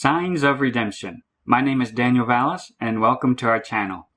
Signs of Redemption. My name is Daniel Vallis, and welcome to our channel.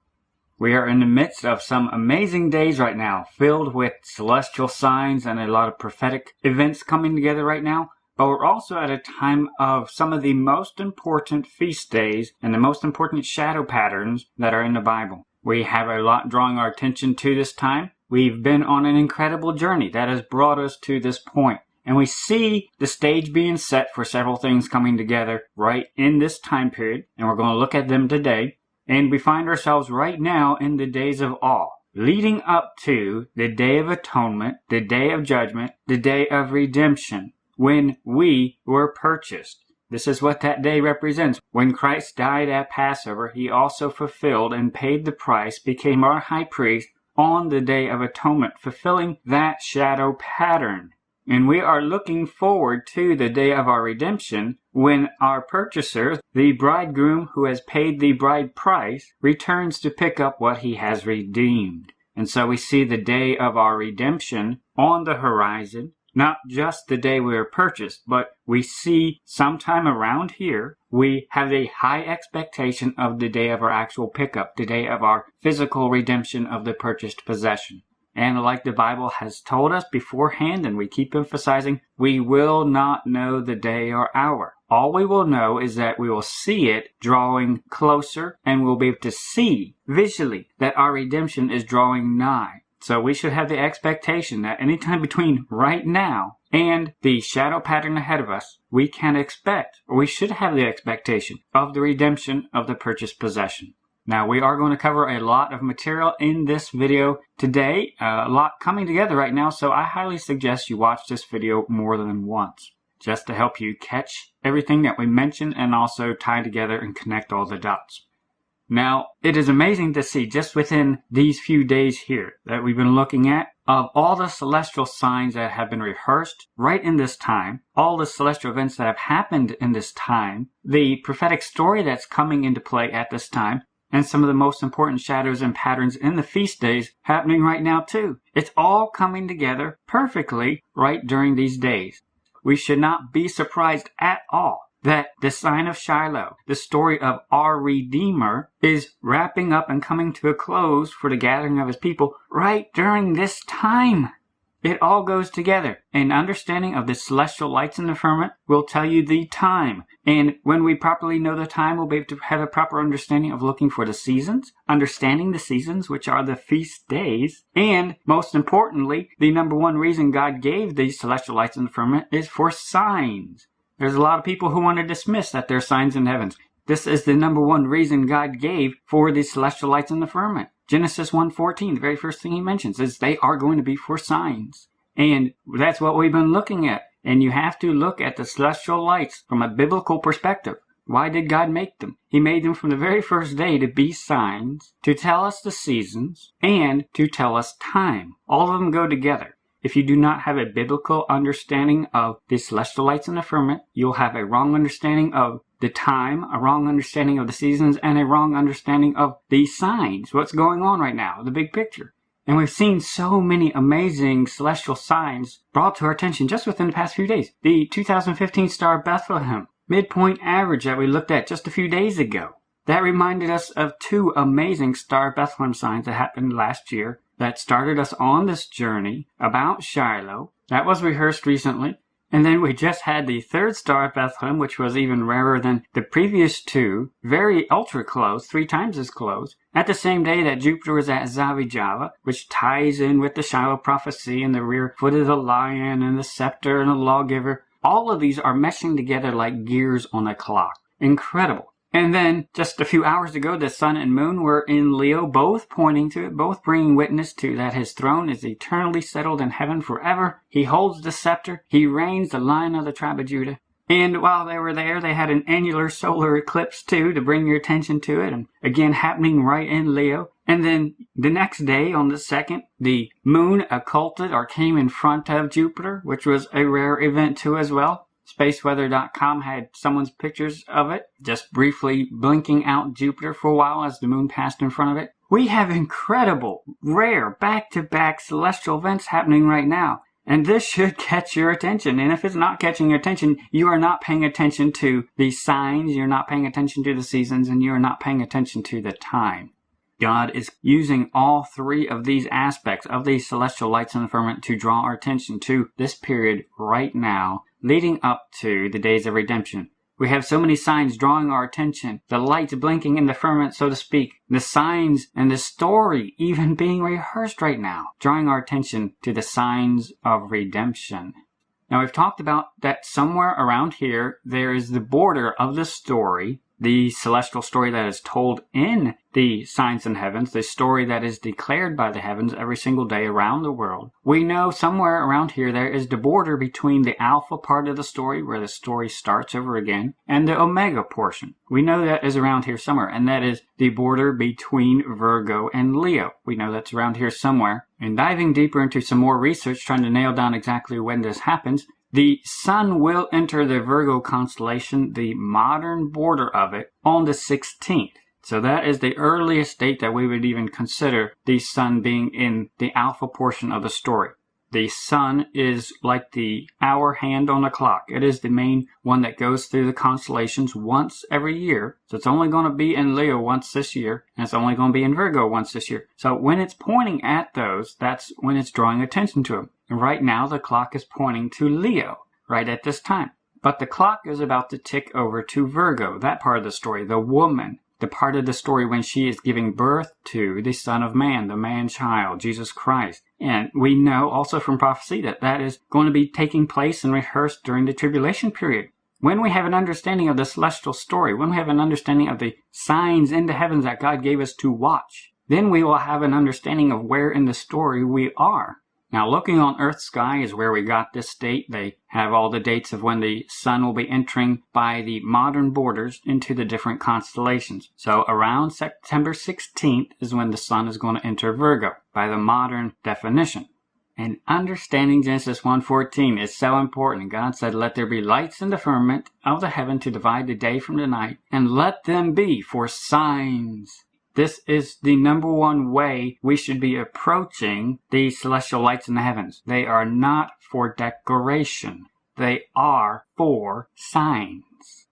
We are in the midst of some amazing days right now, filled with celestial signs and a lot of prophetic events coming together right now. But we're also at a time of some of the most important feast days and the most important shadow patterns that are in the Bible. We have a lot drawing our attention to this time. We've been on an incredible journey that has brought us to this point. And we see the stage being set for several things coming together right in this time period. And we're going to look at them today. And we find ourselves right now in the days of awe, leading up to the Day of Atonement, the Day of Judgment, the Day of Redemption, when we were purchased. This is what that day represents. When Christ died at Passover, he also fulfilled and paid the price, became our high priest on the Day of Atonement, fulfilling that shadow pattern. And we are looking forward to the day of our redemption when our purchaser, the bridegroom who has paid the bride price, returns to pick up what he has redeemed. And so we see the day of our redemption on the horizon, not just the day we were purchased, but we see sometime around here, we have a high expectation of the day of our actual pickup, the day of our physical redemption of the purchased possession. And like the Bible has told us beforehand, and we keep emphasizing, we will not know the day or hour. All we will know is that we will see it drawing closer, and we'll be able to see visually that our redemption is drawing nigh. So we should have the expectation that anytime between right now and the shadow pattern ahead of us, we can expect, or we should have the expectation of the redemption of the purchased possession. Now, we are going to cover a lot of material in this video today, a lot coming together right now, so I highly suggest you watch this video more than once, just to help you catch everything that we mentioned and also tie together and connect all the dots. Now, it is amazing to see just within these few days here that we've been looking at, of all the celestial signs that have been rehearsed right in this time, all the celestial events that have happened in this time, the prophetic story that's coming into play at this time, and some of the most important shadows and patterns in the feast days happening right now too. It's all coming together perfectly right during these days. We should not be surprised at all that the sign of Shiloh, the story of our Redeemer, is wrapping up and coming to a close for the gathering of his people right during this time. It all goes together. An understanding of the celestial lights in the firmament will tell you the time. And when we properly know the time, we'll be able to have a proper understanding of looking for the seasons, understanding the seasons, which are the feast days. And most importantly, the number one reason God gave these celestial lights in the firmament is for signs. There's a lot of people who want to dismiss that there are signs in the heavens. This is the number one reason God gave for the celestial lights in the firmament. Genesis 1:14, the very first thing he mentions is they are going to be for signs. And that's what we've been looking at. And you have to look at the celestial lights from a biblical perspective. Why did God make them? He made them from the very first day to be signs, to tell us the seasons, and to tell us time. All of them go together. If you do not have a biblical understanding of the celestial lights in the firmament, you'll have a wrong understanding of the time, a wrong understanding of the seasons, and a wrong understanding of the signs, what's going on right now, the big picture. And we've seen so many amazing celestial signs brought to our attention just within the past few days. The 2015 Star of Bethlehem, midpoint average that we looked at just a few days ago. That reminded us of two amazing Star of Bethlehem signs that happened last year that started us on this journey about Shiloh. That was rehearsed recently. And then we just had the third Star of Bethlehem, which was even rarer than the previous two, very ultra close, 3 times as close, at the same day that Jupiter was at Zavijava, which ties in with the Shiloh prophecy and the rear foot of the lion and the scepter and the lawgiver. All of these are meshing together like gears on a clock. Incredible. And then, just a few hours ago, the sun and moon were in Leo, both pointing to it, both bringing witness to that his throne is eternally settled in heaven forever. He holds the scepter. He reigns, the Lion of the tribe of Judah. And while they were there, they had an annular solar eclipse, too, to bring your attention to it. And again, happening right in Leo. And then the next day, on the 2nd, the moon occulted or came in front of Jupiter, which was a rare event, too, as well. Spaceweather.com had someone's pictures of it, just briefly blinking out Jupiter for a while as the moon passed in front of it. We have incredible, rare, back-to-back celestial events happening right now. And this should catch your attention. And if it's not catching your attention, you are not paying attention to the signs, you're not paying attention to the seasons, and you are not paying attention to the time. God is using all three of these aspects of these celestial lights in the firmament to draw our attention to this period right now, leading up to the days of redemption. We have so many signs drawing our attention, the lights blinking in the firmament, so to speak, the signs and the story even being rehearsed right now, drawing our attention to the signs of redemption. Now, we've talked about that somewhere around here, there is the border of the story, the celestial story that is told in the signs in heavens, the story that is declared by the heavens every single day around the world. We know somewhere around here there is the border between the alpha part of the story, where the story starts over again, and the omega portion. We know that is around here somewhere, and that is the border between Virgo and Leo. We know that's around here somewhere. And diving deeper into some more research, trying to nail down exactly when this happens, the sun will enter the Virgo constellation, the modern border of it, on the 16th. So that is the earliest date that we would even consider the sun being in the alpha portion of the story. The sun is like the hour hand on the clock. It is the main one that goes through the constellations once every year. So it's only going to be in Leo once this year, and it's only going to be in Virgo once this year. So when it's pointing at those, that's when it's drawing attention to them. And right now the clock is pointing to Leo right at this time. But the clock is about to tick over to Virgo, that part of the story, the woman. The part of the story when she is giving birth to the Son of Man, the man-child, Jesus Christ. And we know also from prophecy that that is going to be taking place and rehearsed during the tribulation period. When we have an understanding of the celestial story, when we have an understanding of the signs in the heavens that God gave us to watch, then we will have an understanding of where in the story we are. Now, looking on Earth's sky is where we got this date. They have all the dates of when the sun will be entering by the modern borders into the different constellations. So around September 16th is when the sun is going to enter Virgo by the modern definition. And understanding Genesis 1:14 is so important. God said, "Let there be lights in the firmament of the heaven to divide the day from the night, and let them be for signs." This is the number one way we should be approaching the celestial lights in the heavens. They are not for decoration. They are for signs.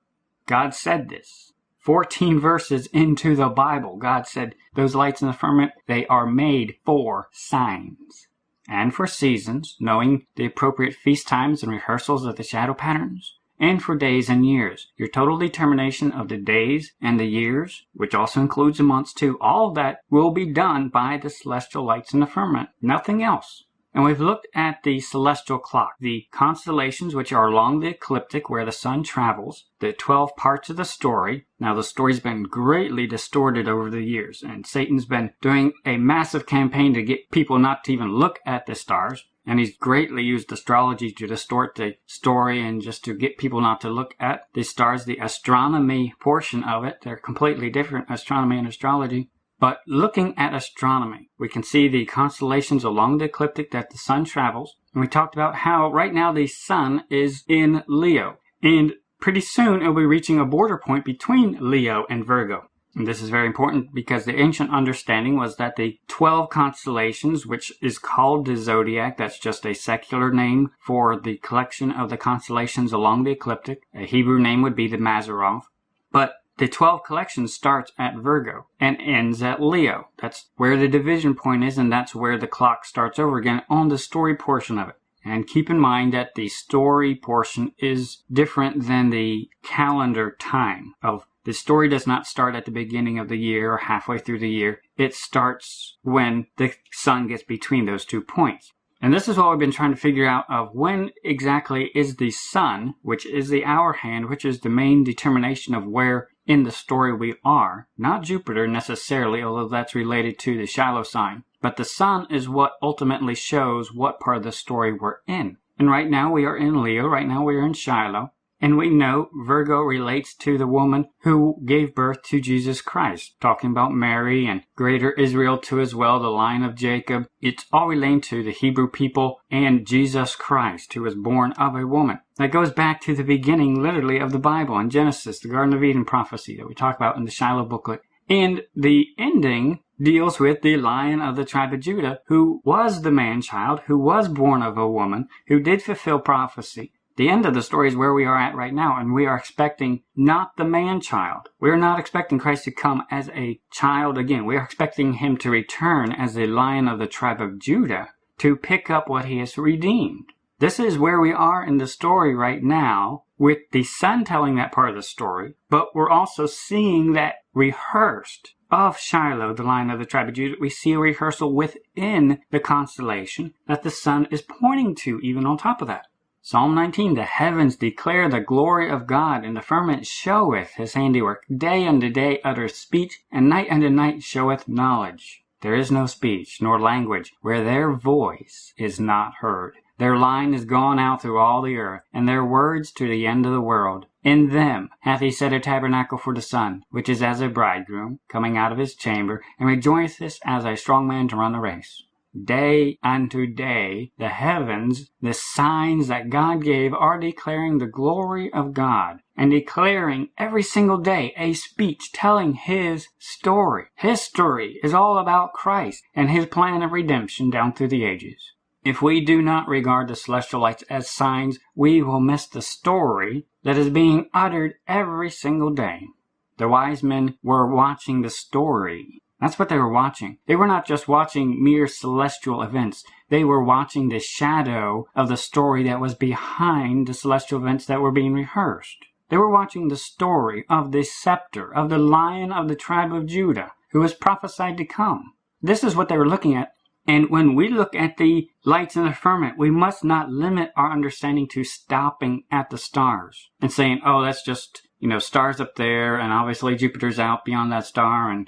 God said this. 14 verses into the Bible, God said those lights in the firmament, they are made for signs. And for seasons, knowing the appropriate feast times and rehearsals of the shadow patterns. And for days and years. Your total determination of the days and the years, which also includes the months too, all of that will be done by the celestial lights in the firmament. Nothing else. And we've looked at the celestial clock, the constellations which are along the ecliptic where the sun travels, the 12 parts of the story. Now the story's been greatly distorted over the years, and Satan's been doing a massive campaign to get people not to even look at the stars. And he's greatly used astrology to distort the story and just to get people not to look at the stars, the astronomy portion of it. They're completely different, astronomy and astrology. But looking at astronomy, we can see the constellations along the ecliptic that the sun travels. And we talked about how right now the sun is in Leo. And pretty soon it will be reaching a border point between Leo and Virgo. And this is very important because the ancient understanding was that the 12 constellations, which is called the zodiac, that's just a secular name for the collection of the constellations along the ecliptic. A Hebrew name would be the Mazzaroth. But the 12 collection starts at Virgo and ends at Leo. That's where the division point is, and that's where the clock starts over again on the story portion of it. And keep in mind that the story portion is different than the calendar time of the story does not start at the beginning of the year or halfway through the year. It starts when the sun gets between those 2 points. And this is what we've been trying to figure out of when exactly is the sun, which is the hour hand, which is the main determination of where in the story we are. Not Jupiter necessarily, although that's related to the SHILOH sign. But the sun is what ultimately shows what part of the story we're in. And right now we are in Leo, right now we are in SHILOH. And we know Virgo relates to the woman who gave birth to Jesus Christ. Talking about Mary and greater Israel too as well, the line of Jacob. It's all relating to the Hebrew people and Jesus Christ, who was born of a woman. That goes back to the beginning, literally, of the Bible in Genesis, the Garden of Eden prophecy that we talk about in the SHILOH booklet. And the ending deals with the Lion of the tribe of Judah, who was the man-child, who was born of a woman, who did fulfill prophecy. The end of the story is where we are at right now, and we are expecting not the man-child. We are not expecting Christ to come as a child again. We are expecting him to return as the Lion of the tribe of Judah to pick up what he has redeemed. This is where we are in the story right now, with the son telling that part of the story, but we're also seeing that rehearsed of Shiloh, the Lion of the tribe of Judah. We see a rehearsal within the constellation that the sun is pointing to, even on top of that. Psalm 19, the heavens declare the glory of God, and the firmament showeth his handiwork. Day unto day uttereth speech, and night unto night showeth knowledge. There is no speech, nor language, where their voice is not heard. Their line is gone out through all the earth, and their words to the end of the world. In them hath he set a tabernacle for the sun, which is as a bridegroom, coming out of his chamber, and rejoiceth as a strong man to run the race. Day unto day, the heavens, the signs that God gave, are declaring the glory of God, and declaring every single day a speech telling his story. His story is all about Christ and his plan of redemption down through the ages. If we do not regard the celestial lights as signs, we will miss the story that is being uttered every single day. The wise men were watching the story. That's what they were watching. They were not just watching mere celestial events. They were watching the shadow of the story that was behind the celestial events that were being rehearsed. They were watching the story of the scepter, of the Lion of the tribe of Judah, who was prophesied to come. This is what they were looking at. And when we look at the lights in the firmament, we must not limit our understanding to stopping at the stars and saying, oh, that's just, stars up there, and obviously Jupiter's out beyond that star, and,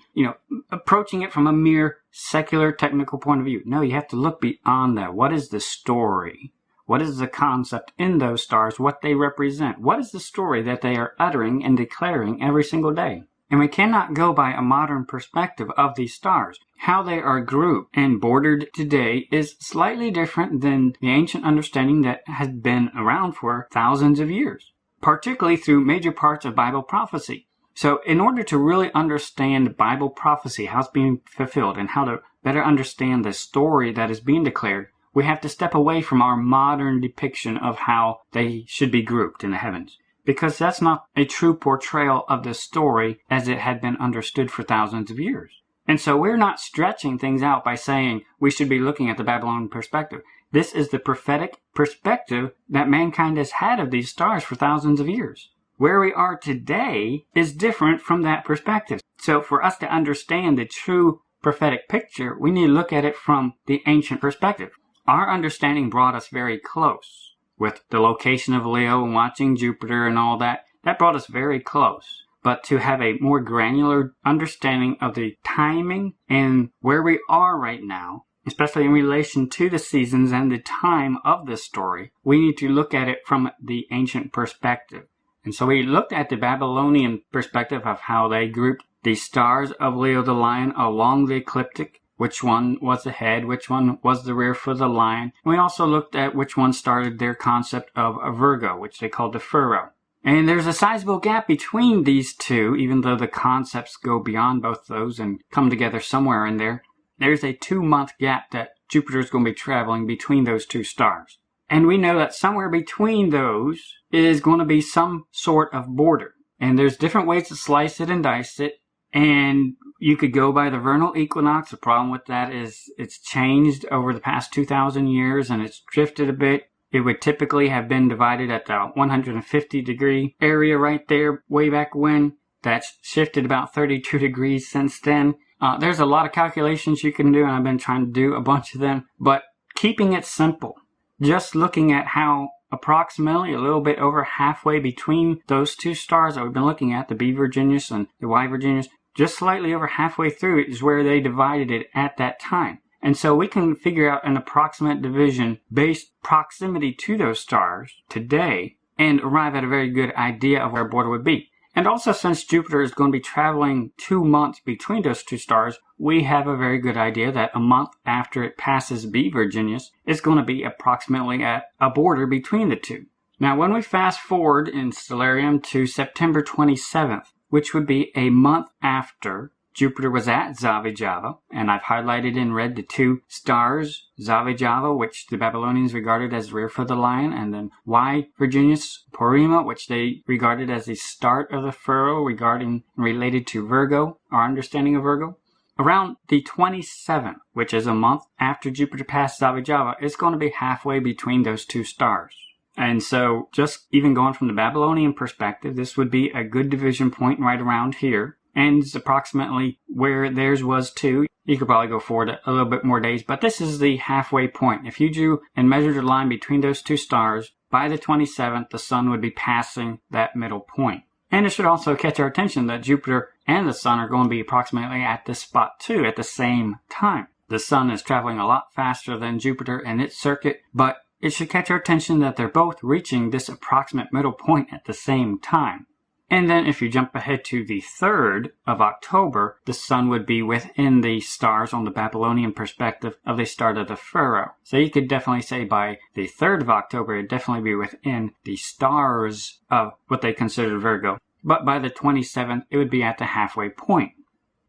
approaching it from a mere secular technical point of view. No, you have to look beyond that. What is the story? What is the concept in those stars, what they represent? What is the story that they are uttering and declaring every single day? And we cannot go by a modern perspective of these stars. How they are grouped and bordered today is slightly different than the ancient understanding that has been around for thousands of years, particularly through major parts of Bible prophecy. So in order to really understand Bible prophecy, how it's being fulfilled, and how to better understand the story that is being declared, we have to step away from our modern depiction of how they should be grouped in the heavens, because that's not a true portrayal of the story as it had been understood for thousands of years. And so we're not stretching things out by saying we should be looking at the Babylonian perspective. This is the prophetic perspective that mankind has had of these stars for thousands of years. Where we are today is different from that perspective. So for us to understand the true prophetic picture, we need to look at it from the ancient perspective. Our understanding brought us very close. With the location of Leo and watching Jupiter and all that, that brought us very close. But to have a more granular understanding of the timing and where we are right now, especially in relation to the seasons and the time of this story, we need to look at it from the ancient perspective. And so we looked at the Babylonian perspective of how they grouped the stars of Leo the lion along the ecliptic, which one was the head, which one was the rear for the lion. And we also looked at which one started their concept of a Virgo, which they called the furrow. And there's a sizable gap between these two, even though the concepts go beyond both those and come together somewhere in there. There's a 2-month gap that Jupiter's going to be traveling between those two stars. And we know that somewhere between those is going to be some sort of border. And there's different ways to slice it and dice it. And you could go by the vernal equinox. The problem with that is it's changed over the past 2,000 years and it's drifted a bit. It would typically have been divided at the 150 degree area right there way back when. That's shifted about 32 degrees since then. There's a lot of calculations you can do, and I've been trying to do a bunch of them. But keeping it simple, just looking at how approximately a little bit over halfway between those two stars that we've been looking at, the B Virginius and the Y Virginius, just slightly over halfway through is where they divided it at that time. And so we can figure out an approximate division based proximity to those stars today and arrive at a very good idea of where a border would be. And also, since Jupiter is going to be traveling 2 months between those two stars, we have a very good idea that a month after it passes B Virginius, it's going to be approximately at a border between the two. Now, when we fast forward in Stellarium to September 27th, which would be a month after Jupiter was at Zavijava, and I've highlighted in red the two stars, Zavijava, which the Babylonians regarded as rear for the lion, and then Y Virginius Porima, which they regarded as the start of the furrow related to Virgo, our understanding of Virgo. Around the 27th, which is a month after Jupiter passed Zavijava, it's going to be halfway between those two stars. And so just even going from the Babylonian perspective, this would be a good division point right around here. And it's approximately where theirs was too. You could probably go forward a little bit more days, but this is the halfway point. If you drew and measured a line between those two stars, by the 27th, the sun would be passing that middle point. And it should also catch our attention that Jupiter and the sun are going to be approximately at this spot too at the same time. The sun is traveling a lot faster than Jupiter in its circuit, but it should catch our attention that they're both reaching this approximate middle point at the same time. And then if you jump ahead to the 3rd of October, the sun would be within the stars on the Babylonian perspective of the start of the furrow. So you could definitely say by the 3rd of October, it'd definitely be within the stars of what they considered Virgo. But by the 27th, it would be at the halfway point.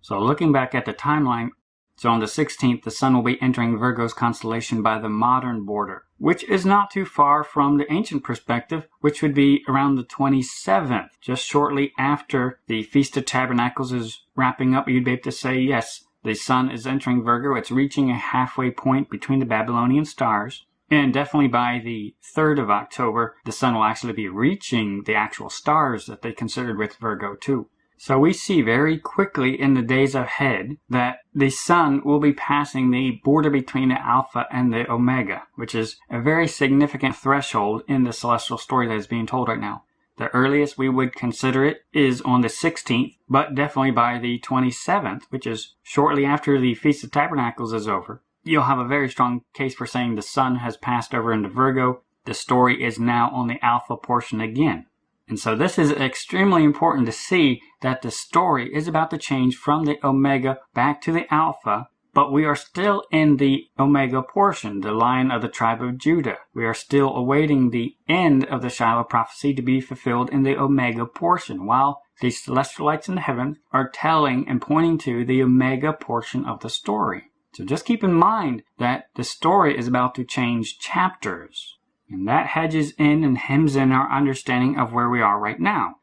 So looking back at the timeline, so on the 16th, the sun will be entering Virgo's constellation by the modern border, which is not too far from the ancient perspective, which would be around the 27th. Just shortly after the Feast of Tabernacles is wrapping up, you'd be able to say, yes, the sun is entering Virgo. It's reaching a halfway point between the Babylonian stars. And definitely by the 3rd of October, the sun will actually be reaching the actual stars that they considered with Virgo too. So we see very quickly in the days ahead that the sun will be passing the border between the Alpha and the Omega, which is a very significant threshold in the celestial story that is being told right now. The earliest we would consider it is on the 16th, but definitely by the 27th, which is shortly after the Feast of Tabernacles is over. You'll have a very strong case for saying the sun has passed over into Virgo. The story is now on the Alpha portion again. And so this is extremely important to see that the story is about to change from the Omega back to the Alpha, but we are still in the Omega portion, the Lion of the tribe of Judah. We are still awaiting the end of the Shiloh prophecy to be fulfilled in the Omega portion, while the celestial lights in the heavens are telling and pointing to the Omega portion of the story. So just keep in mind that the story is about to change chapters. And that hedges in and hems in our understanding of where we are right now.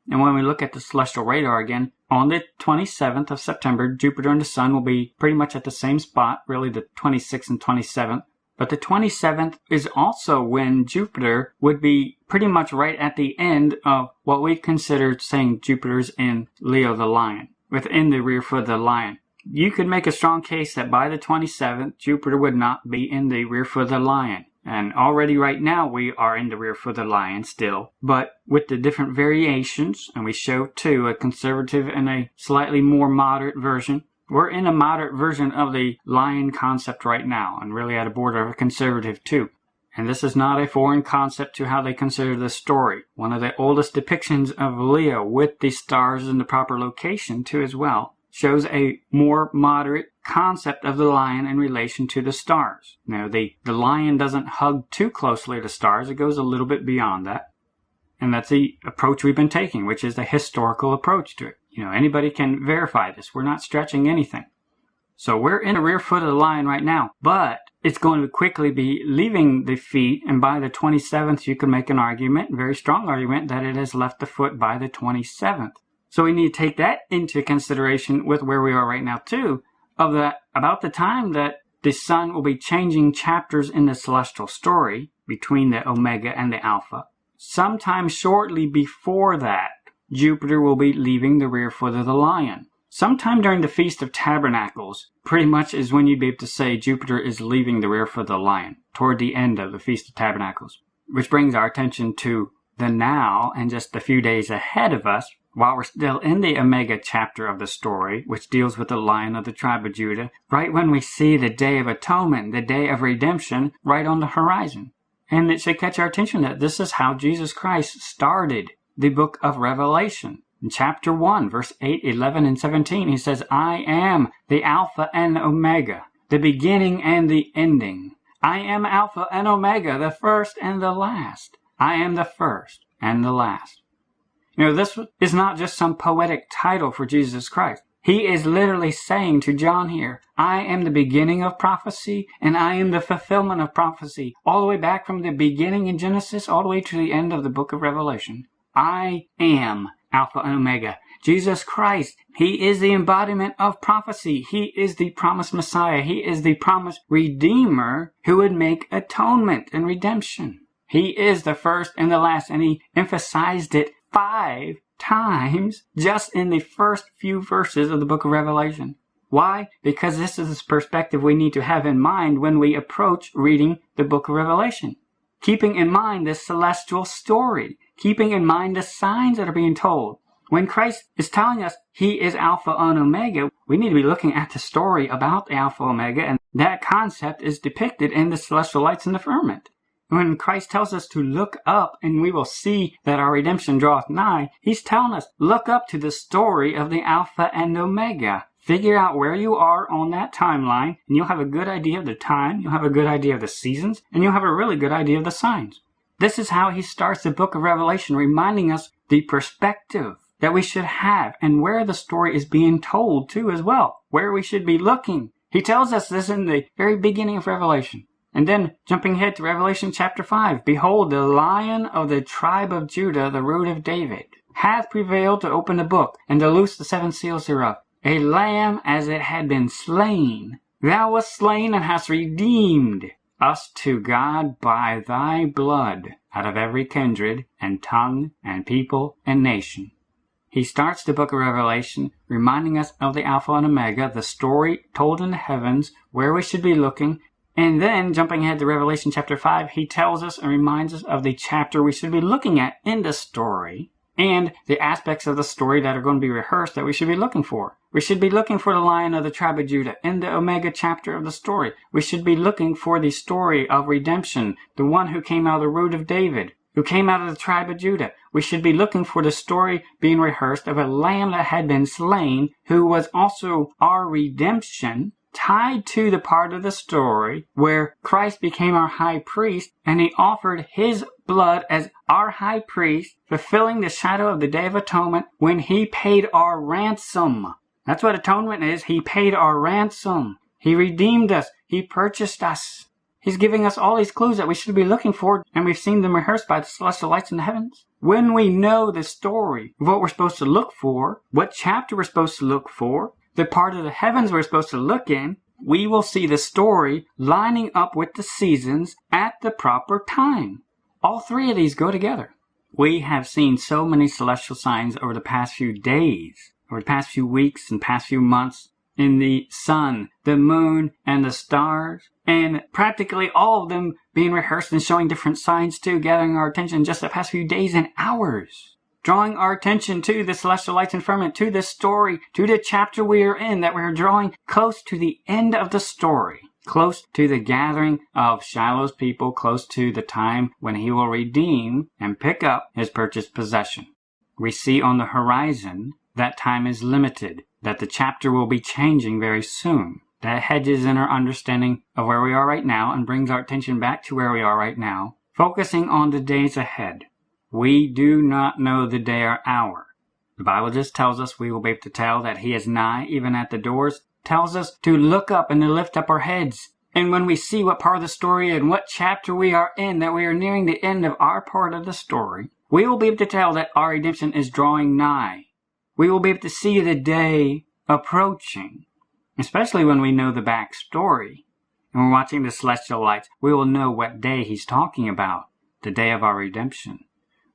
And when we look at the celestial radar again, on the 27th of September, Jupiter and the sun will be pretty much at the same spot, really the 26th and 27th. But the 27th is also when Jupiter would be pretty much right at the end of what we consider saying Jupiter's in Leo the Lion, within the rear foot of the lion. You could make a strong case that by the 27th, Jupiter would not be in the rear foot of the lion. And already right now we are in the rear foot of the lion still, but with the different variations, and we show too a conservative and a slightly more moderate version. We're in a moderate version of the lion concept right now, and really at a border of a conservative too. And this is not a foreign concept to how they consider the story. One of the oldest depictions of Leo with the stars in the proper location too as well shows a more moderate concept of the lion in relation to the stars. Now, the lion doesn't hug too closely to stars. It goes a little bit beyond that. And that's the approach we've been taking, which is the historical approach to it. Anybody can verify this. We're not stretching anything. So we're in the rear foot of the lion right now, but it's going to quickly be leaving the feet, and by the 27th, you can make an argument, a very strong argument, that it has left the foot by the 27th. So we need to take that into consideration with where we are right now too, of that about the time that the sun will be changing chapters in the celestial story between the Omega and the Alpha. Sometime shortly before that, Jupiter will be leaving the rear foot of the lion. Sometime during the Feast of Tabernacles, pretty much is when you'd be able to say Jupiter is leaving the rear foot of the lion, toward the end of the Feast of Tabernacles. Which brings our attention to the now and just a few days ahead of us, while we're still in the Omega chapter of the story, which deals with the Lion of the tribe of Judah, right when we see the Day of Atonement, the Day of Redemption, right on the horizon. And it should catch our attention that this is how Jesus Christ started the book of Revelation. In chapter 1, verse 8, 11, and 17, he says, I am the Alpha and Omega, the beginning and the ending. I am Alpha and Omega, the first and the last. I am the first and the last. This is not just some poetic title for Jesus Christ. He is literally saying to John here, I am the beginning of prophecy, and I am the fulfillment of prophecy. All the way back from the beginning in Genesis, all the way to the end of the book of Revelation. I am Alpha and Omega. Jesus Christ, He is the embodiment of prophecy. He is the promised Messiah. He is the promised Redeemer who would make atonement and redemption. He is the first and the last, and He emphasized it 5 times just in the first few verses of the book of Revelation. Why? Because this is the perspective we need to have in mind when we approach reading the book of Revelation. Keeping in mind this celestial story. Keeping in mind the signs that are being told. When Christ is telling us He is Alpha and Omega, we need to be looking at the story about the Alpha and Omega, and that concept is depicted in the celestial lights in the firmament. When Christ tells us to look up and we will see that our redemption draweth nigh, He's telling us, look up to the story of the Alpha and Omega. Figure out where you are on that timeline, and you'll have a good idea of the time, you'll have a good idea of the seasons, and you'll have a really good idea of the signs. This is how He starts the book of Revelation, reminding us the perspective that we should have and where the story is being told too as well, where we should be looking. He tells us this in the very beginning of Revelation. And then, jumping ahead to Revelation chapter 5, behold, the Lion of the tribe of Judah, the root of David, hath prevailed to open the book, and to loose the 7 seals thereof. A lamb as it had been slain. Thou wast slain and hast redeemed us to God by thy blood out of every kindred and tongue and people and nation. He starts the book of Revelation reminding us of the Alpha and Omega, the story told in the heavens, where we should be looking. And then, jumping ahead to Revelation chapter 5, he tells us and reminds us of the chapter we should be looking at in the story, and the aspects of the story that are going to be rehearsed that we should be looking for. We should be looking for the Lion of the tribe of Judah in the Omega chapter of the story. We should be looking for the story of redemption, the one who came out of the root of David, who came out of the tribe of Judah. We should be looking for the story being rehearsed of a lamb that had been slain, who was also our redemption, tied to the part of the story where Christ became our high priest, and He offered His blood as our high priest, fulfilling the shadow of the Day of Atonement when He paid our ransom. That's what atonement is. He paid our ransom. He redeemed us. He purchased us. He's giving us all these clues that we should be looking for, and we've seen them rehearsed by the celestial lights in the heavens. When we know the story of what we're supposed to look for, what chapter we're supposed to look for, the part of the heavens we're supposed to look in, we will see the story lining up with the seasons at the proper time. All 3 of these go together. We have seen so many celestial signs over the past few days, over the past few weeks and past few months, in the sun, the moon, and the stars, and practically all of them being rehearsed and showing different signs too, gathering our attention just the past few days and hours. Drawing our attention to the celestial lights and firmament, to this story, to the chapter we are in, that we are drawing close to the end of the story, close to the gathering of Shiloh's people, close to the time when He will redeem and pick up His purchased possession. We see on the horizon that time is limited, that the chapter will be changing very soon. That hedges in our understanding of where we are right now and brings our attention back to where we are right now, focusing on the days ahead. We do not know the day or hour. The Bible just tells us we will be able to tell that He is nigh, even at the doors. Tells us to look up and to lift up our heads. And when we see what part of the story and what chapter we are in, that we are nearing the end of our part of the story, we will be able to tell that our redemption is drawing nigh. We will be able to see the day approaching. Especially when we know the backstory. And we're watching the celestial lights, we will know what day He's talking about. The day of our redemption.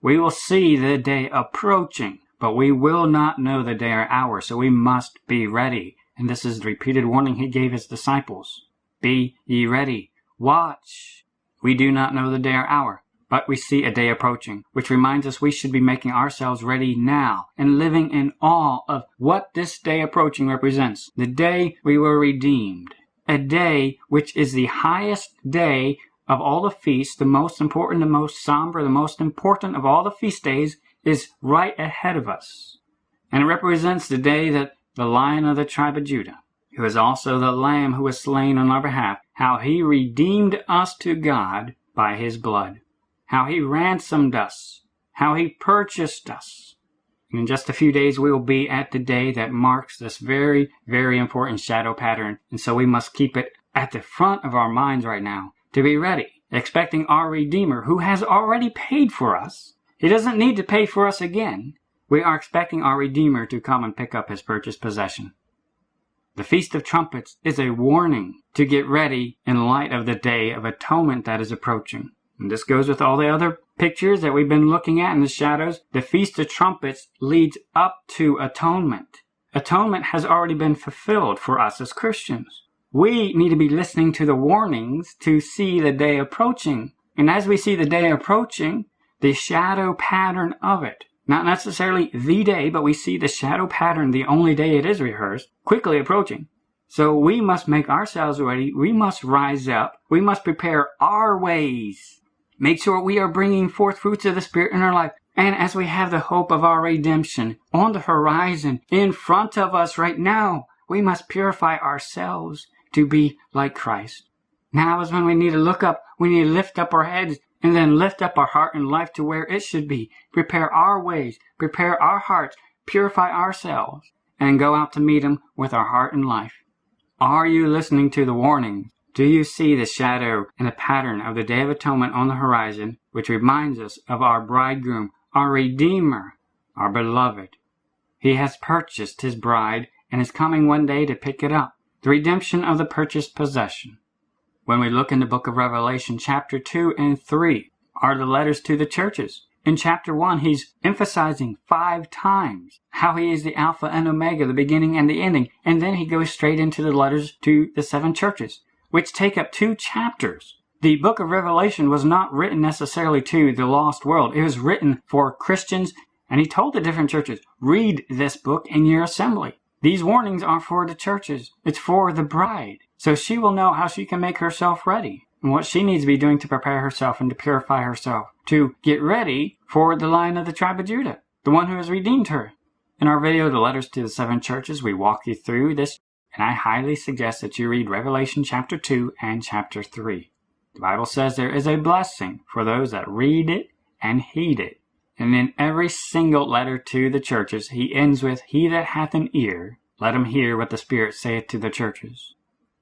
We will see the day approaching, but we will not know the day or hour, so we must be ready. And this is the repeated warning He gave His disciples. Be ye ready. Watch. We do not know the day or hour, but we see a day approaching, which reminds us we should be making ourselves ready now and living in awe of what this day approaching represents. The day we were redeemed. A day which is the highest day of all the feasts, the most important, the most somber, the most important of all the feast days is right ahead of us. And it represents the day that the Lion of the tribe of Judah, who is also the Lamb who was slain on our behalf, how He redeemed us to God by His blood, how He ransomed us, how He purchased us. And in just a few days, we will be at the day that marks this very, very important shadow pattern. And so we must keep it at the front of our minds right now to be ready, expecting our Redeemer, who has already paid for us. He doesn't need to pay for us again. We are expecting our Redeemer to come and pick up his purchased possession. The Feast of Trumpets is a warning to get ready in light of the Day of Atonement that is approaching. And this goes with all the other pictures that we've been looking at in the shadows. The Feast of Trumpets leads up to Atonement. Atonement has already been fulfilled for us as Christians. We need to be listening to the warnings to see the day approaching. And as we see the day approaching, the shadow pattern of it, not necessarily the day, but we see the shadow pattern, the only day it is rehearsed, quickly approaching. So we must make ourselves ready. We must rise up. We must prepare our ways. Make sure we are bringing forth fruits of the Spirit in our life. And as we have the hope of our redemption on the horizon in front of us right now, we must purify ourselves to be like Christ. Now is when we need to look up. We need to lift up our heads and then lift up our heart and life to where it should be. Prepare our ways, prepare our hearts, purify ourselves, and go out to meet him with our heart and life. Are you listening to the warnings? Do you see the shadow and the pattern of the Day of Atonement on the horizon, which reminds us of our bridegroom, our Redeemer, our beloved? He has purchased his bride and is coming one day to pick it up. The redemption of the purchased possession. When we look in the book of Revelation, chapter 2 and 3 are the letters to the churches. In chapter 1, he's emphasizing 5 times how he is the Alpha and Omega, the beginning and the ending. And then he goes straight into the letters to the 7 churches, which take up 2 chapters. The book of Revelation was not written necessarily to the lost world. It was written for Christians, and he told the different churches, read this book in your assembly. These warnings are for the churches. It's for the bride. So she will know how she can make herself ready and what she needs to be doing to prepare herself and to purify herself, to get ready for the Lion of the tribe of Judah, the one who has redeemed her. In our video, The Letters to the 7 Churches, we walk you through this, and I highly suggest that you read Revelation chapter 2 and chapter 3. The Bible says there is a blessing for those that read it and heed it. And in every single letter to the churches, he ends with, he that hath an ear, let him hear what the Spirit saith to the churches.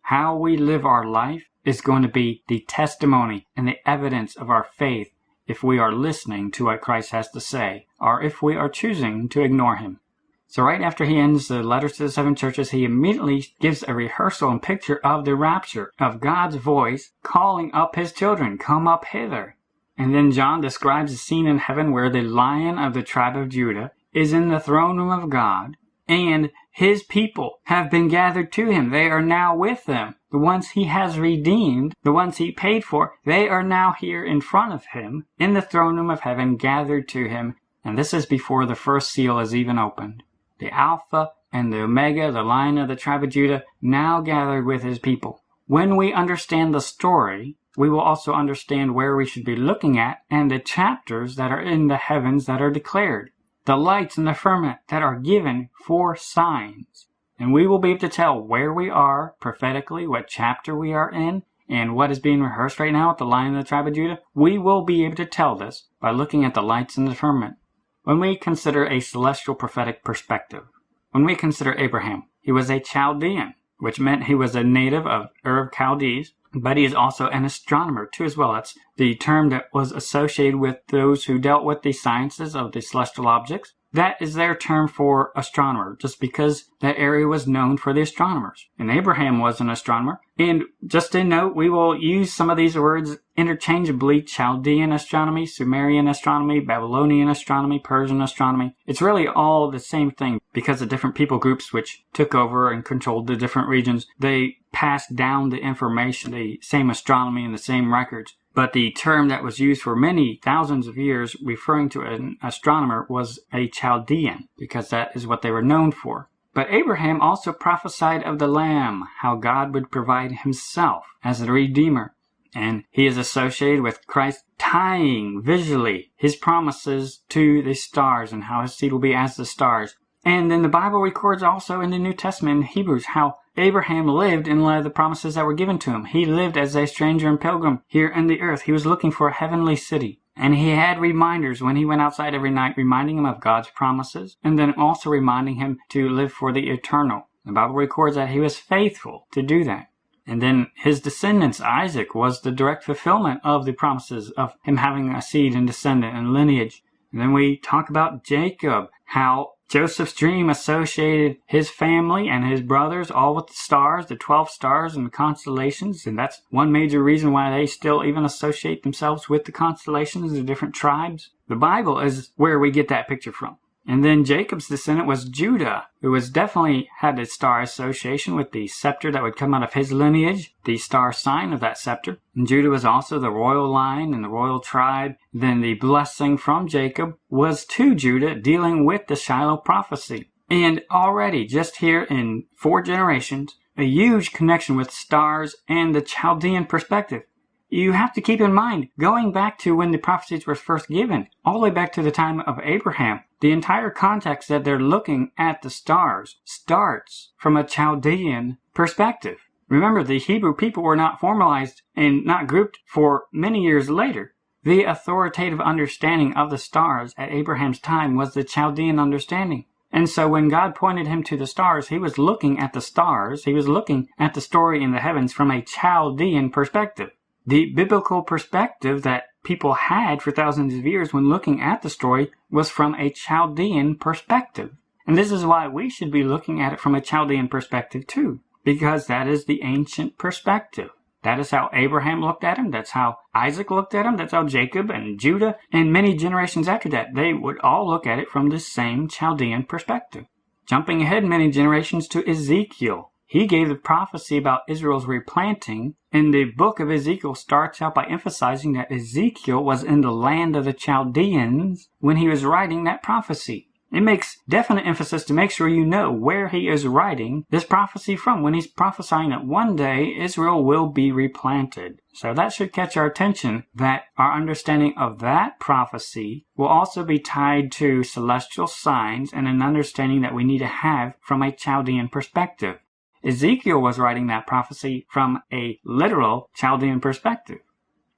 How we live our life is going to be the testimony and the evidence of our faith if we are listening to what Christ has to say, or if we are choosing to ignore him. So right after he ends the letters to the 7 churches, he immediately gives a rehearsal and picture of the rapture, of God's voice calling up his children, come up hither. And then John describes a scene in heaven where the Lion of the tribe of Judah is in the throne room of God, and his people have been gathered to him. They are now with him. The ones he has redeemed, the ones he paid for, they are now here in front of him, in the throne room of heaven, gathered to him. And this is before the first seal is even opened. The Alpha and the Omega, the Lion of the tribe of Judah, now gathered with his people. When we understand the story, we will also understand where we should be looking at and the chapters that are in the heavens that are declared. The lights in the firmament that are given for signs. And we will be able to tell where we are prophetically, what chapter we are in, and what is being rehearsed right now with the Lion of the tribe of Judah. We will be able to tell this by looking at the lights in the firmament. When we consider a celestial prophetic perspective, when we consider Abraham, he was a Chaldean, which meant he was a native of Ur of Chaldees, but he is also an astronomer too as well. That's the term that was associated with those who dealt with the sciences of the celestial objects. That is their term for astronomer, just because that area was known for the astronomers. And Abraham was an astronomer. And just to note, we will use some of these words interchangeably: Chaldean astronomy, Sumerian astronomy, Babylonian astronomy, Persian astronomy. It's really all the same thing, because the different people groups which took over and controlled the different regions, they passed down the information, the same astronomy and the same records. But the term that was used for many thousands of years referring to an astronomer was a Chaldean, because that is what they were known for. But Abraham also prophesied of the Lamb, how God would provide himself as the Redeemer. And he is associated with Christ tying visually his promises to the stars and how his seed will be as the stars. And then the Bible records also in the New Testament in Hebrews how Abraham lived in light of the promises that were given to him. He lived as a stranger and pilgrim here in the earth. He was looking for a heavenly city. And he had reminders when he went outside every night, reminding him of God's promises, and then also reminding him to live for the eternal. The Bible records that he was faithful to do that. And then his descendants, Isaac, was the direct fulfillment of the promises of him having a seed and descendant and lineage. And then we talk about Jacob, how Joseph's dream associated his family and his brothers all with the stars, the 12 stars and the constellations. And that's one major reason why they still even associate themselves with the constellations, the different tribes. The Bible is where we get that picture from. And then Jacob's descendant was Judah, who was definitely had a star association with the scepter that would come out of his lineage, the star sign of that scepter. And Judah was also the royal line and the royal tribe. Then the blessing from Jacob was to Judah, dealing with the Shiloh prophecy. And already, just here in 4 generations, a huge connection with stars and the Chaldean perspective. You have to keep in mind, going back to when the prophecies were first given, all the way back to the time of Abraham, the entire context that they're looking at the stars starts from a Chaldean perspective. Remember, the Hebrew people were not formalized and not grouped for many years later. The authoritative understanding of the stars at Abraham's time was the Chaldean understanding. And so when God pointed him to the stars, he was looking at the stars, he was looking at the story in the heavens from a Chaldean perspective. The biblical perspective that people had for thousands of years when looking at the story was from a Chaldean perspective. And this is why we should be looking at it from a Chaldean perspective too, because that is the ancient perspective. That is how Abraham looked at him. That's how Isaac looked at him. That's how Jacob and Judah and many generations after that, they would all look at it from the same Chaldean perspective. Jumping ahead many generations to Ezekiel. He gave the prophecy about Israel's replanting, and the book of Ezekiel starts out by emphasizing that Ezekiel was in the land of the Chaldeans when he was writing that prophecy. It makes definite emphasis to make sure you know where he is writing this prophecy from when he's prophesying that one day Israel will be replanted. So that should catch our attention, that our understanding of that prophecy will also be tied to celestial signs and an understanding that we need to have from a Chaldean perspective. Ezekiel was writing that prophecy from a literal Chaldean perspective.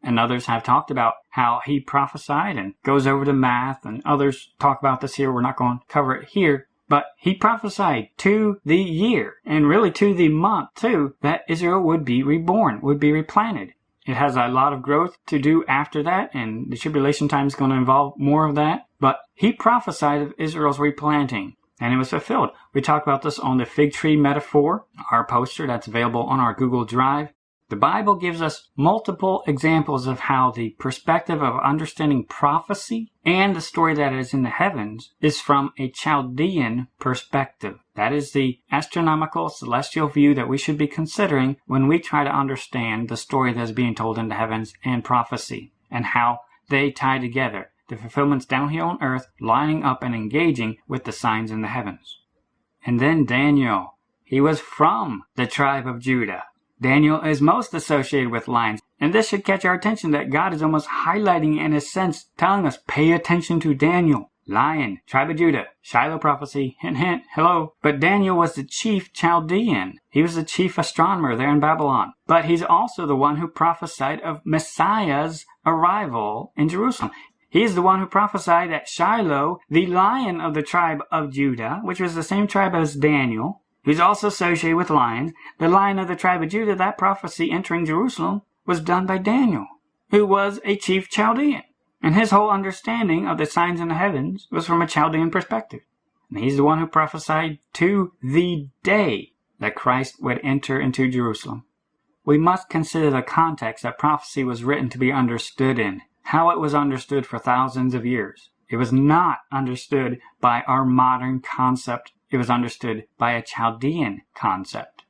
And others have talked about how he prophesied and goes over to math, and others talk about this here. We're not going to cover it here. But he prophesied to the year, and really to the month too, that Israel would be reborn, would be replanted. It has a lot of growth to do after that, and the tribulation time is going to involve more of that. But he prophesied of Israel's replanting. And it was fulfilled. We talk about this on the fig tree metaphor, our poster that's available on our Google Drive. The Bible gives us multiple examples of how the perspective of understanding prophecy and the story that is in the heavens is from a Chaldean perspective. That is the astronomical, celestial view that we should be considering when we try to understand the story that is being told in the heavens and prophecy, and how they tie together. The fulfillments down here on earth, lining up and engaging with the signs in the heavens. And then Daniel. He was from the tribe of Judah. Daniel is most associated with lions. And this should catch our attention that God is almost highlighting, in a sense, telling us, pay attention to Daniel. Lion, tribe of Judah, Shiloh prophecy, hint, hint, hello. But Daniel was the chief Chaldean. He was the chief astronomer there in Babylon. But he's also the one who prophesied of Messiah's arrival in Jerusalem. He is the one who prophesied that Shiloh, the lion of the tribe of Judah, which was the same tribe as Daniel, who's also associated with lions, the lion of the tribe of Judah, that prophecy entering Jerusalem was done by Daniel, who was a chief Chaldean. And his whole understanding of the signs in the heavens was from a Chaldean perspective. And he's the one who prophesied to the day that Christ would enter into Jerusalem. We must consider the context that prophecy was written to be understood in. How it was understood for thousands of years. It was not understood by our modern concept. It was understood by a Chaldean concept.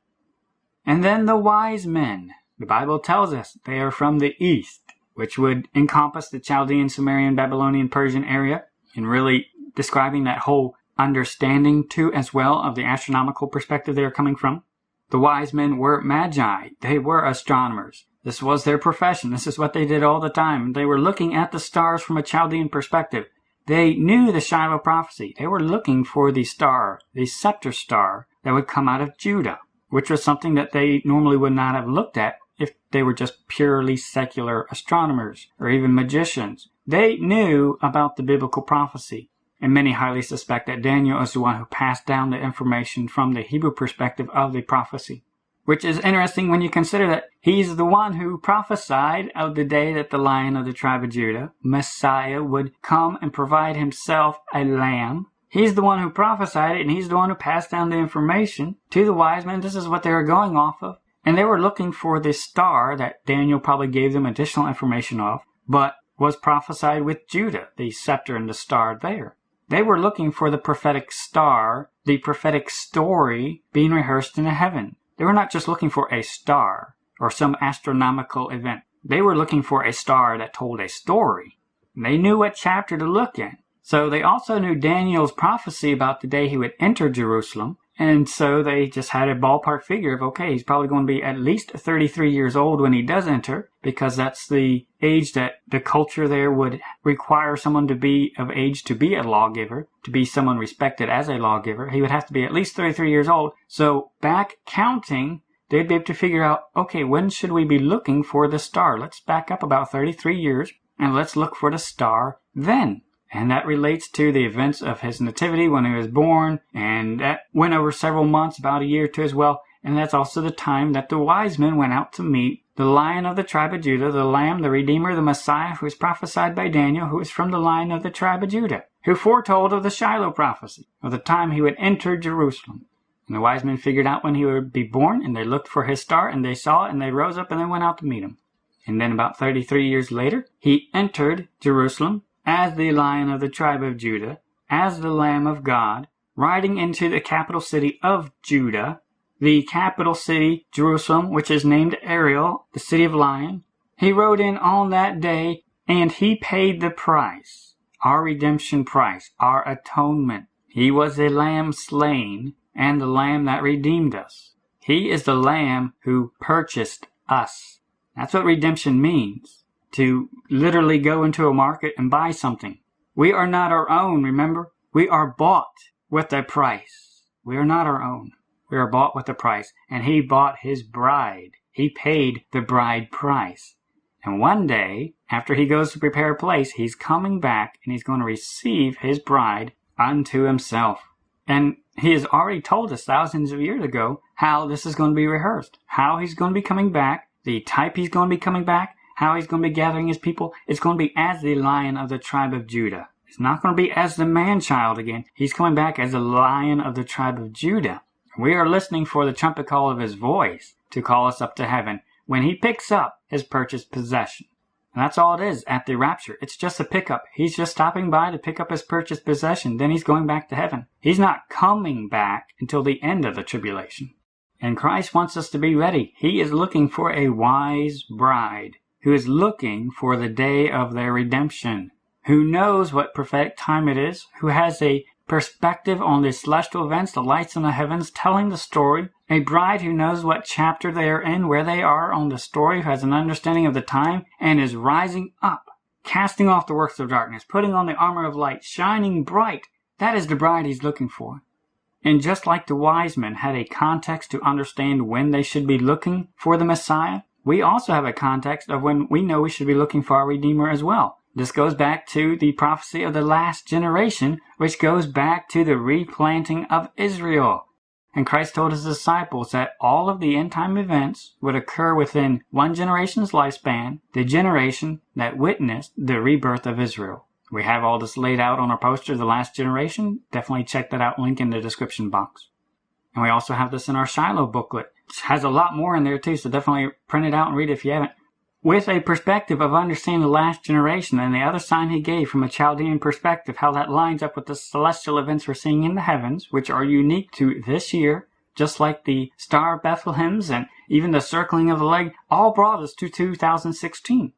And then the wise men. The Bible tells us they are from the east, which would encompass the Chaldean, Sumerian, Babylonian, Persian area, and really describing that whole understanding too as well of the astronomical perspective they are coming from. The wise men were magi. They were astronomers. This was their profession. This is what they did all the time. They were looking at the stars from a Chaldean perspective. They knew the Shiloh prophecy. They were looking for the star, the scepter star, that would come out of Judah, which was something that they normally would not have looked at if they were just purely secular astronomers or even magicians. They knew about the biblical prophecy. And many highly suspect that Daniel is the one who passed down the information from the Hebrew perspective of the prophecy. Which is interesting when you consider that he's the one who prophesied of the day that the Lion of the tribe of Judah, Messiah, would come and provide himself a lamb. He's the one who prophesied it, and he's the one who passed down the information to the wise men. This is what they were going off of. And they were looking for this star that Daniel probably gave them additional information of, but was prophesied with Judah, the scepter and the star there. They were looking for the prophetic star, the prophetic story being rehearsed in heaven. They were not just looking for a star or some astronomical event. They were looking for a star that told a story. They knew what chapter to look in. So they also knew Daniel's prophecy about the day he would enter Jerusalem. And so they just had a ballpark figure of, okay, he's probably going to be at least 33 years old when he does enter, because that's the age that the culture there would require someone to be of age to be a lawgiver, to be someone respected as a lawgiver. He would have to be at least 33 years old. So back counting, they'd be able to figure out, okay, when should we be looking for the star? Let's back up about 33 years and let's look for the star then. And that relates to the events of his nativity when he was born, and that went over several months, about a year or two as well. And that's also the time that the wise men went out to meet the Lion of the tribe of Judah, the Lamb, the Redeemer, the Messiah, who was prophesied by Daniel, who is from the line of the tribe of Judah, who foretold of the Shiloh prophecy, of the time he would enter Jerusalem. And the wise men figured out when he would be born, and they looked for his star, and they saw it, and they rose up and they went out to meet him. And then about 33 years later, he entered Jerusalem as the Lion of the tribe of Judah, as the Lamb of God, riding into the capital city of Judah, the capital city, Jerusalem, which is named Ariel, the city of Lion. He rode in on that day, and he paid the price, our redemption price, our atonement. He was a lamb slain, and the lamb that redeemed us. He is the lamb who purchased us. That's what redemption means. To literally go into a market and buy something. We are not our own, remember? We are bought with a price. We are not our own. We are bought with a price. And he bought his bride. He paid the bride price. And one day, after he goes to prepare a place, he's coming back and he's going to receive his bride unto himself. And he has already told us thousands of years ago how this is going to be rehearsed. How he's going to be coming back, the type he's going to be coming back, how he's going to be gathering his people. It's going to be as the Lion of the tribe of Judah. It's not going to be as the man-child again. He's coming back as the Lion of the tribe of Judah. We are listening for the trumpet call of his voice to call us up to heaven when he picks up his purchased possession. And that's all it is at the rapture. It's just a pickup. He's just stopping by to pick up his purchased possession. Then he's going back to heaven. He's not coming back until the end of the tribulation. And Christ wants us to be ready. He is looking for a wise bride, who is looking for the day of their redemption, who knows what prophetic time it is, who has a perspective on the celestial events, the lights in the heavens, telling the story, a bride who knows what chapter they are in, where they are on the story, who has an understanding of the time, and is rising up, casting off the works of darkness, putting on the armor of light, shining bright. That is the bride he's looking for. And just like the wise men had a context to understand when they should be looking for the Messiah, we also have a context of when we know we should be looking for our Redeemer as well. This goes back to the prophecy of the last generation, which goes back to the replanting of Israel. And Christ told his disciples that all of the end-time events would occur within one generation's lifespan, the generation that witnessed the rebirth of Israel. We have all this laid out on our poster, The Last Generation. Definitely check that out, link in the description box. And we also have this in our Shiloh booklet. It has a lot more in there too, so definitely print it out and read it if you haven't. With a perspective of understanding the last generation and the other sign he gave from a Chaldean perspective, how that lines up with the celestial events we're seeing in the heavens, which are unique to this year, just like the Star of Bethlehem's and even the circling of the leg, all brought us to 2016.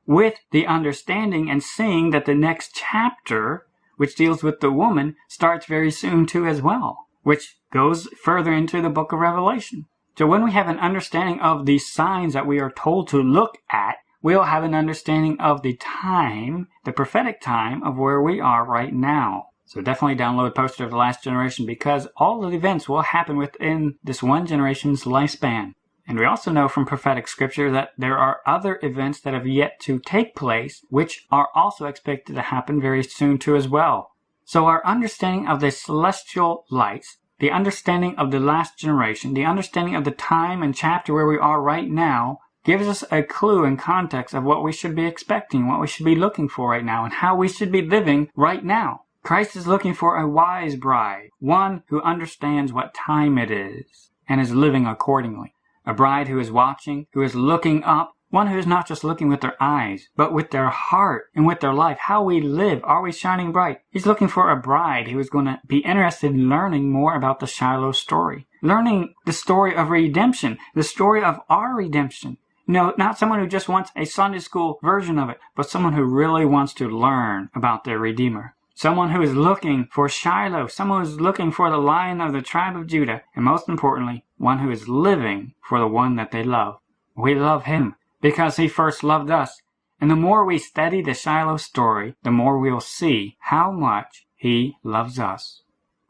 With the understanding and seeing that the next chapter, which deals with the woman, starts very soon too as well, which goes further into the book of Revelation. So when we have an understanding of the signs that we are told to look at, we'll have an understanding of the time, the prophetic time of where we are right now. So definitely download Poster of the Last Generation, because all of the events will happen within this one generation's lifespan. And we also know from prophetic scripture that there are other events that have yet to take place, which are also expected to happen very soon too as well. So our understanding of the celestial lights, the understanding of the last generation, the understanding of the time and chapter where we are right now, gives us a clue and context of what we should be expecting, what we should be looking for right now, and how we should be living right now. Christ is looking for a wise bride, one who understands what time it is and is living accordingly. A bride who is watching, who is looking up, one who is not just looking with their eyes, but with their heart and with their life. How we live, are we shining bright? He's looking for a bride who is going to be interested in learning more about the Shiloh story. Learning the story of redemption, the story of our redemption. No, not someone who just wants a Sunday school version of it, but someone who really wants to learn about their Redeemer. Someone who is looking for Shiloh, someone who is looking for the Lion of the tribe of Judah, and most importantly, one who is living for the one that they love. We love him because he first loved us. And the more we study the Shiloh story, the more we'll see how much he loves us.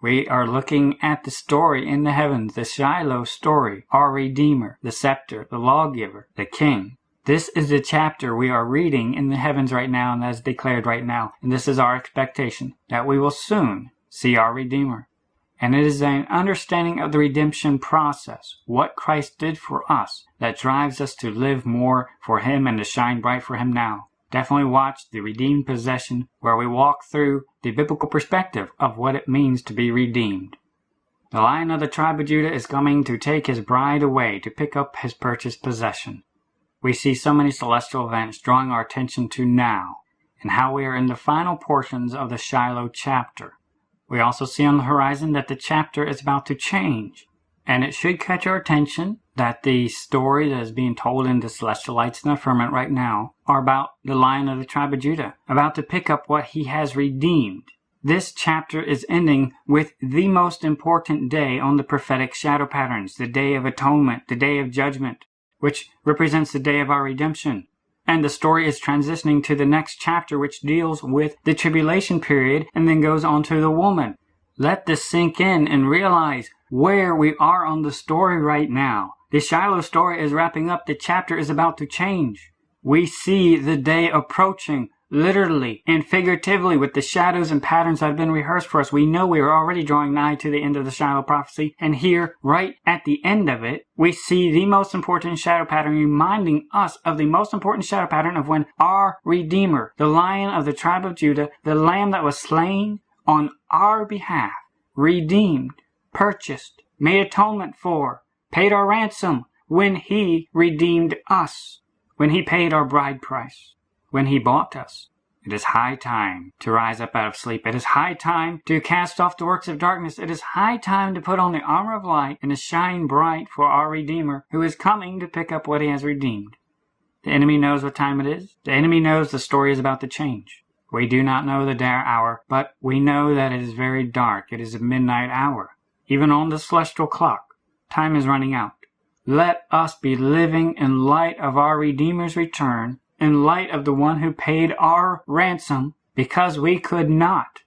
We are looking at the story in the heavens, the Shiloh story, our Redeemer, the scepter, the lawgiver, the king. This is the chapter we are reading in the heavens right now and as declared right now. And this is our expectation, that we will soon see our Redeemer. And it is an understanding of the redemption process, what Christ did for us, that drives us to live more for him and to shine bright for him now. Definitely watch The Redeemed Possession, where we walk through the biblical perspective of what it means to be redeemed. The Lion of the tribe of Judah is coming to take his bride away to pick up his purchased possession. We see so many celestial events drawing our attention to now, and how we are in the final portions of the Shiloh chapter. We also see on the horizon that the chapter is about to change, and it should catch our attention that the story that is being told in the celestial lights in the firmament right now are about the Lion of the tribe of Judah, about to pick up what he has redeemed. This chapter is ending with the most important day on the prophetic shadow patterns, the Day of Atonement, the Day of Judgment, which represents the day of our redemption. And the story is transitioning to the next chapter, which deals with the tribulation period and then goes on to the woman. Let this sink in and realize where we are on the story right now. The Shiloh story is wrapping up. The chapter is about to change. We see the day approaching, literally and figuratively, with the shadows and patterns that have been rehearsed for us. We know we are already drawing nigh to the end of the Shiloh prophecy, and here, right at the end of it, we see the most important shadow pattern, reminding us of the most important shadow pattern of when our Redeemer, the Lion of the tribe of Judah, the Lamb that was slain on our behalf, redeemed, purchased, made atonement for, paid our ransom, when he redeemed us, when he paid our bride price. When he bought us. It is high time to rise up out of sleep. It is high time to cast off the works of darkness. It is high time to put on the armor of light and to shine bright for our Redeemer, who is coming to pick up what he has redeemed. The enemy knows what time it is. The enemy knows the story is about to change. We do not know the day or hour, but we know that it is very dark. It is a midnight hour. Even on the celestial clock, time is running out. Let us be living in light of our Redeemer's return, in light of the one who paid our ransom because we could not.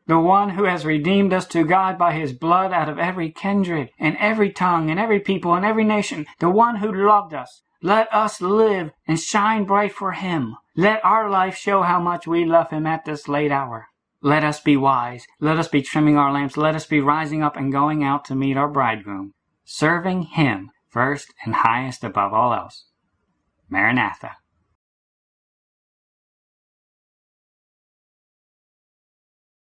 The one who has redeemed us to God by his blood out of every kindred and every tongue and every people and every nation. The one who loved us. Let us live and shine bright for him. Let our life show how much we love him at this late hour. Let us be wise. Let us be trimming our lamps. Let us be rising up and going out to meet our bridegroom, serving him first and highest above all else. Maranatha.